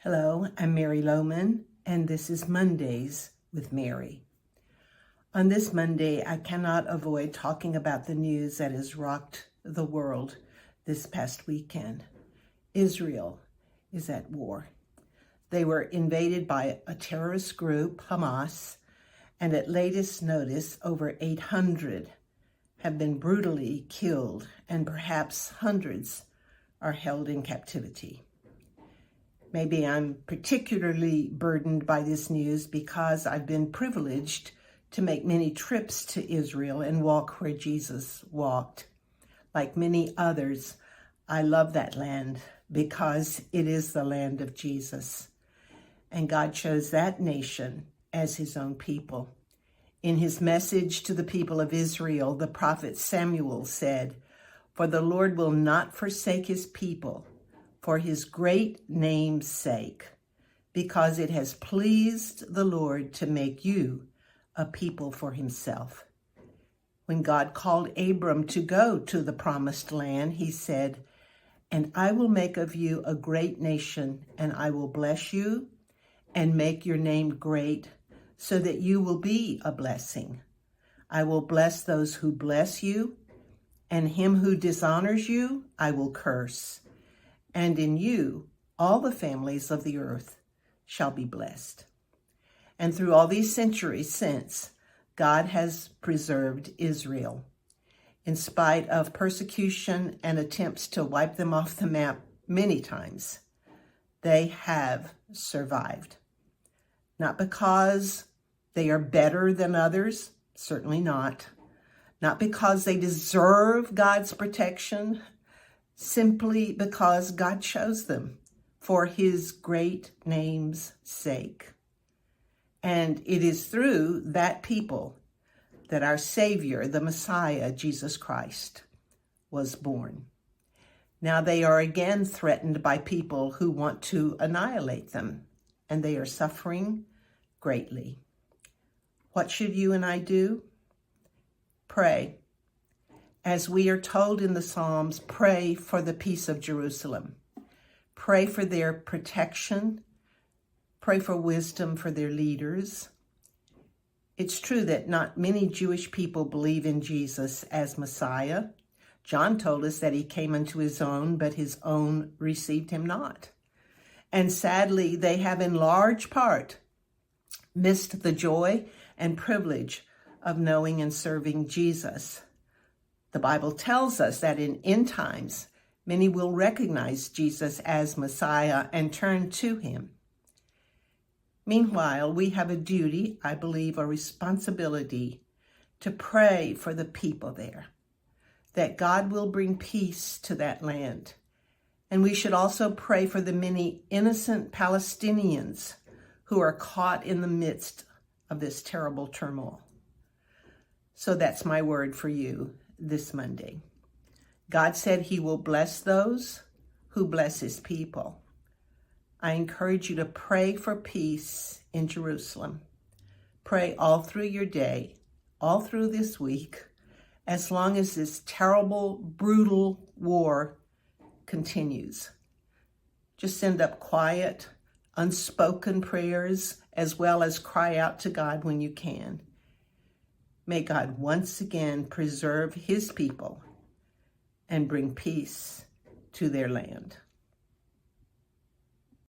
Hello, I'm Mary Lohman, and this is Mondays with Mary. On this Monday, I cannot avoid talking about the news that has rocked the world this past weekend. Israel is at war. They were invaded by a terrorist group, Hamas, and at latest notice, over 800 have been brutally killed, and perhaps hundreds are held in captivity. Maybe I'm particularly burdened by this news because I've been privileged to make many trips to Israel and walk where Jesus walked. Like many others, I love that land because it is the land of Jesus. And God chose that nation as his own people. In his message to the people of Israel, the prophet Samuel said, "For the Lord will not forsake his people for his great name's sake, because it has pleased the Lord to make you a people for himself." When God called Abram to go to the promised land, he said, "And I will make of you a great nation, and I will bless you and make your name great, so that you will be a blessing. I will bless those who bless you, and him who dishonors you I will curse. And in you all the families of the earth shall be blessed." And through all these centuries since, God has preserved Israel. In spite of persecution and attempts to wipe them off the map many times, they have survived. Not because they are better than others, certainly not. Not because they deserve God's protection, simply because God chose them for his great name's sake. And it is through that people that our Savior, the Messiah, Jesus Christ, was born. Now they are again threatened by people who want to annihilate them, and they are suffering greatly. What should you and I do? Pray. As we are told in the Psalms, pray for the peace of Jerusalem. Pray for their protection. Pray for wisdom for their leaders. It's true that not many Jewish people believe in Jesus as Messiah. John told us that he came unto his own, but his own received him not. And sadly, they have in large part missed the joy and privilege of knowing and serving Jesus. The Bible tells us that in end times, many will recognize Jesus as Messiah and turn to him. Meanwhile, we have a duty, I believe, a responsibility to pray for the people there, that God will bring peace to that land. And we should also pray for the many innocent Palestinians who are caught in the midst of this terrible turmoil. So that's my word for you this Monday. God said he will bless those who bless his people. I encourage you to pray for peace in Jerusalem. Pray all through your day, all through this week, as long as this terrible, brutal war continues. Just send up quiet, unspoken prayers, as well as cry out to God when you can. May God once again preserve his people and bring peace to their land.